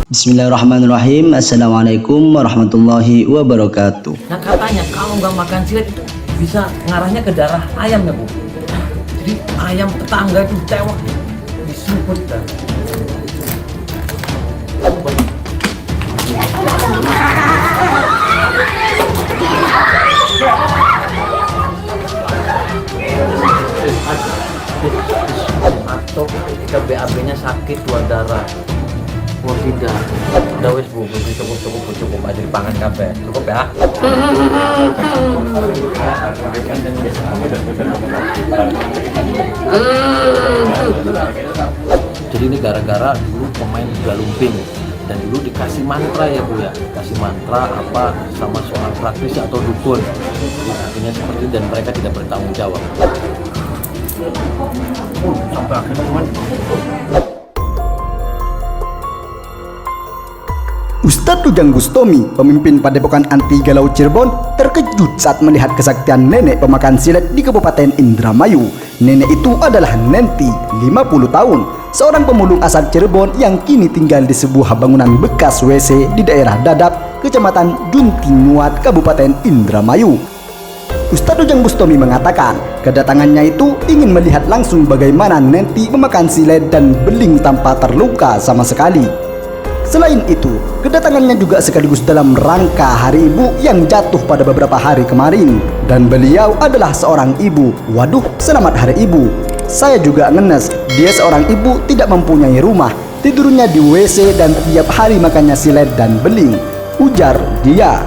Bismillahirrahmanirrahim. Assalamualaikum warahmatullahi wabarakatuh. Nah katanya kalau nggak makan silet itu bisa ngarahnya ke darah ayam ya Bu. Jadi ayam tetangga itu tewak disumput dan atau ketika BAB-nya sakit keluar darah. Oh tidak, udah wes Bu, cukup aja dipangan kabeh. Cukup ya. Jadi ini gara-gara dulu pemain bola lumping dan dulu dikasih mantra ya Bu ya, kasih mantra apa sama seorang praktisi atau dukun. Akhirnya seperti itu dan mereka tidak bertanggung jawab. Sampai akhirnya teman. Ustadz Ujang Bustomi, pemimpin Padepokan Anti Galau Cirebon, terkejut saat melihat kesaktian nenek pemakan silet di Kabupaten Indramayu. Nenek itu adalah Nenti, 50 tahun, seorang pemulung asal Cirebon yang kini tinggal di sebuah bangunan bekas WC di daerah Dadap, Kecamatan Juntimuat, Kabupaten Indramayu. Ustadz Ujang Bustomi mengatakan, kedatangannya itu ingin melihat langsung bagaimana Nenti memakan silet dan beling tanpa terluka sama sekali. Selain itu, kedatangannya juga sekaligus dalam rangka Hari Ibu yang jatuh pada beberapa hari kemarin. Dan beliau adalah seorang ibu. Waduh, selamat Hari Ibu. Saya juga ngenes, dia seorang ibu tidak mempunyai rumah. Tidurnya di WC dan tiap hari makannya silet dan beling, ujar dia.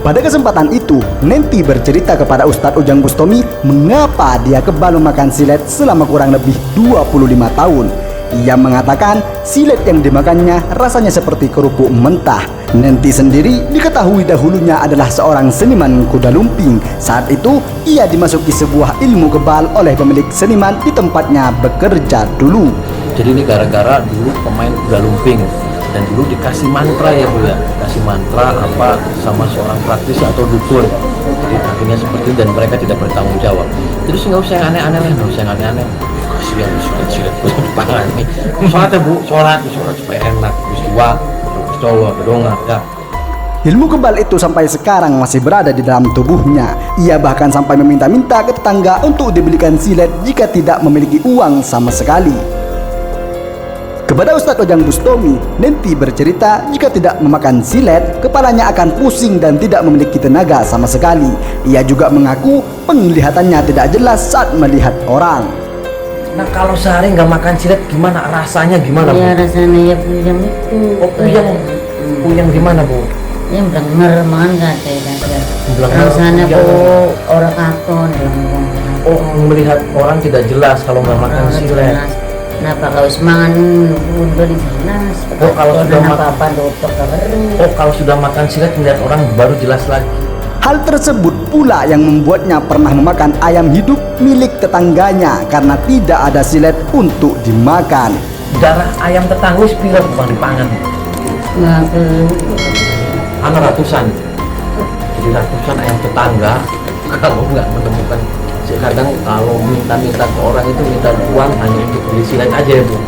Pada kesempatan itu, Nenti bercerita kepada Ustadz Ujang Bustomi mengapa dia kebal memakan silet selama kurang lebih 25 tahun. Ia mengatakan silet yang dimakannya rasanya seperti kerupuk mentah. Nenti sendiri diketahui dahulunya adalah seorang seniman kuda lumping. Saat itu ia dimasuki sebuah ilmu kebal oleh pemilik seniman di tempatnya bekerja dulu. Jadi ini gara-gara dulu pemain kuda lumping dan dulu dikasih mantra ya Bu ya, kasih mantra apa sama seorang praktisi atau dukun. Jadi akhirnya seperti itu dan mereka tidak bertanggung jawab. Terus nggak usah yang aneh-aneh lah, nggak usah yang aneh-aneh. Kasihan silet pangan nih. Sholat ya Bu, sholat supaya enak. Terus dua, terus coba berdongak ya. Ilmu kebal itu sampai sekarang masih berada di dalam tubuhnya. Ia bahkan sampai meminta-minta ke tetangga untuk dibelikan silet jika tidak memiliki uang sama sekali. Kepada Ustadz Ujang Bustomi, Nenti bercerita jika tidak memakan silet, kepalanya akan pusing dan tidak memiliki tenaga sama sekali. Ia juga mengaku penglihatannya tidak jelas saat melihat orang. Nah kalau sehari nggak makan silet gimana rasanya gimana Bu? Ya rasanya ya puyeng itu. Oh puyeng gimana Bu? Ya blenger man katanya. Rasanya puyeng. Bu orang katon. Oh melihat orang tidak jelas kalau nggak makan silet. Nah kalau semangan udah jelas. Oh kalau sudah makan apa dokter baru. Oh kalau sudah makan silet melihat orang baru jelas lagi. Hal tersebut pula yang membuatnya pernah memakan ayam hidup milik tetangganya karena tidak ada silet untuk dimakan. Darah ayam tetangga sepira Bang dipangan. Nah Anak ratusan. Jadi ratusan ayam tetangga kalau nggak menemukan. Kadang kalau minta ke orang itu minta uang hanya untuk beli silet aja ya Bu.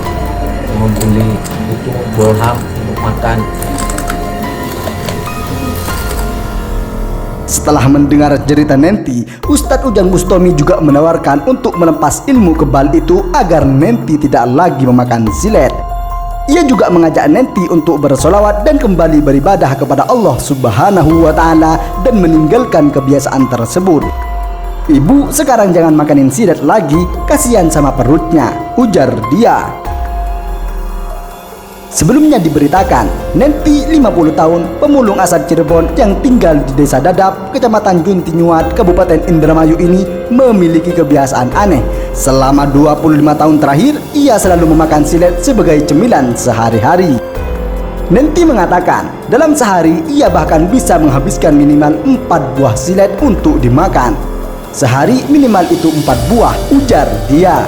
Membeli itu bolham untuk makan. Setelah mendengar cerita Nenti, Ustadz Ujang Bustomi juga menawarkan untuk melempas ilmu kebal itu agar Nenti tidak lagi memakan silet. Ia juga mengajak Nenti untuk bersolawat dan kembali beribadah kepada Allah Subhanahu wa Ta'ala dan meninggalkan kebiasaan tersebut. Ibu, sekarang jangan makanin silet lagi, kasihan sama perutnya, ujar dia. Sebelumnya diberitakan, Nenti 50 tahun, pemulung asal Cirebon yang tinggal di Desa Dadap, Kecamatan Juntimuat, Kabupaten Indramayu ini memiliki kebiasaan aneh. Selama 25 tahun terakhir, ia selalu memakan silet sebagai cemilan sehari-hari. Nenti mengatakan, dalam sehari ia bahkan bisa menghabiskan minimal 4 buah silet untuk dimakan. Sehari minimal itu 4 buah, ujar dia.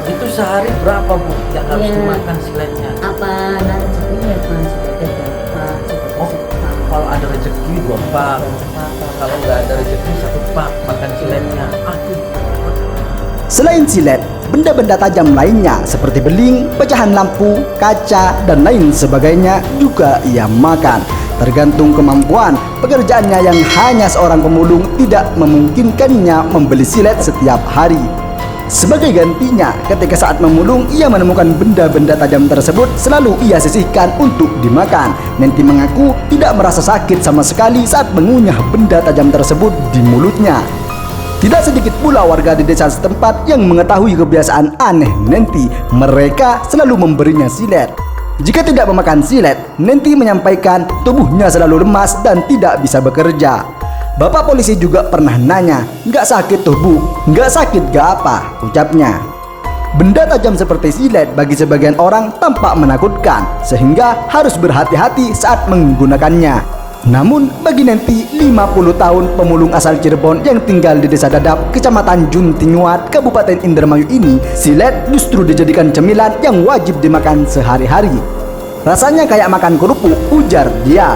Itu sehari berapa Bu yang harus dimakan siletnya? apa rezekinya Mas seperti apa? Oh, kalau ada rezeki 2 pak, kalau nggak ada rezeki 1 pak makan siletnya. Aduh. Selain silet, benda-benda tajam lainnya seperti beling, pecahan lampu, kaca, dan lain sebagainya juga ia makan. Tergantung kemampuan pekerjaannya yang hanya seorang pemulung tidak memungkinkannya membeli silet setiap hari. Sebagai gantinya, ketika saat memulung ia menemukan benda-benda tajam tersebut selalu ia sisihkan untuk dimakan. Nenti mengaku tidak merasa sakit sama sekali saat mengunyah benda tajam tersebut di mulutnya. Tidak sedikit pula warga di desa setempat yang mengetahui kebiasaan aneh Nenti. Mereka selalu memberinya silet. Jika tidak memakan silet, Nenti menyampaikan tubuhnya selalu lemas dan tidak bisa bekerja. Bapak polisi juga pernah nanya, "Nggak sakit tuh bu? Nggak sakit gak apa?" ucapnya. Benda tajam seperti silet bagi sebagian orang tampak menakutkan, sehingga harus berhati-hati saat menggunakannya. Namun bagi Nenti, 50 tahun pemulung asal Cirebon yang tinggal di desa Dadap, kecamatan Juntinyuat, Kabupaten Indramayu ini, silet justru dijadikan cemilan yang wajib dimakan sehari-hari. Rasanya kayak makan kerupuk, ujar dia.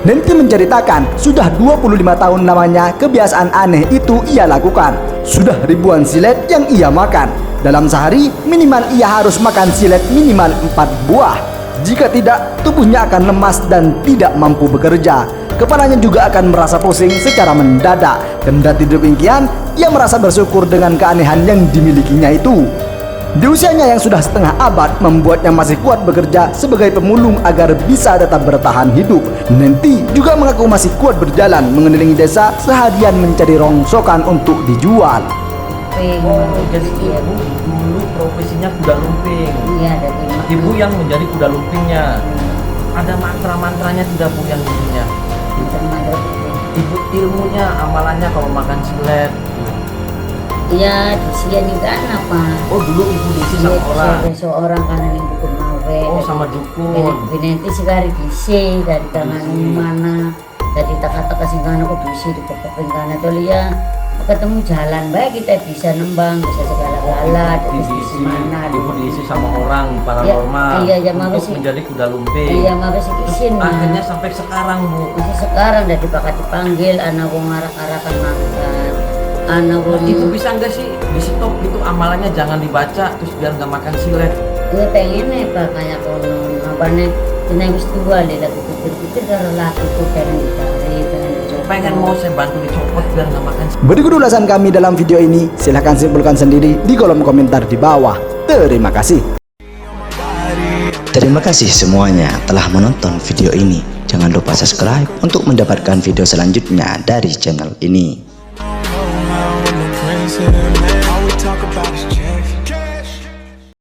Nenti menceritakan sudah 25 tahun lamanya kebiasaan aneh itu ia lakukan. Sudah ribuan silet yang ia makan. Dalam sehari minimal ia harus makan silet minimal 4 buah. Jika tidak, tubuhnya akan lemas dan tidak mampu bekerja. Kepalanya juga akan merasa pusing secara mendadak. Kendati demikian, ia merasa bersyukur dengan keanehan yang dimilikinya itu. Di usianya yang sudah setengah abad membuatnya masih kuat bekerja sebagai pemulung agar bisa tetap bertahan hidup. Nenti juga mengaku masih kuat berjalan mengelilingi desa seharian mencari rongsokan untuk dijual. Jadi ibu dulu profesinya kuda lumping. Iya, dari Ibu yang menjadi kuda lumpingnya. Ada mantra-mantranya tidak bu yang ininya? Ibu ilmunya, amalannya kalau makan silet. Iya, disian kan apa? Oh dulu ibu diisi sama orang. Seorang karena yang dukun mawe. Oh sama dukun. Binenti sekali diisi dari tangan mana, dari taka-taka singkana aku diisi di pokok kana tuh liya. Ketemu jalan baik kita bisa nembang, bisa segala-gala, Diisi, di mana. ibu diisi sama orang paranormal. Iya, mabes untuk sih. menjadi kuda lumping. Iya, mabes isin. Akhirnya sampai sekarang bu. Masih sekarang dari bakat dipanggil anak wong ngarak-arakan makan. Anak wong Itu bisa nggak sih di stop itu amalannya jangan dibaca terus biar nggak makan silet. gue pengen nih pak kayak kono apa nih kena wis tua deh lagi pikir-pikir kalau laki tuh pengen dicari pengen dicoba. Pengen mau saya bantu dicopot biar nggak makan silet. Berikut ulasan kami dalam video ini. Silahkan simpulkan sendiri di kolom komentar di bawah. Terima kasih. Terima kasih semuanya telah menonton video ini. Jangan lupa subscribe untuk mendapatkan video selanjutnya dari channel ini.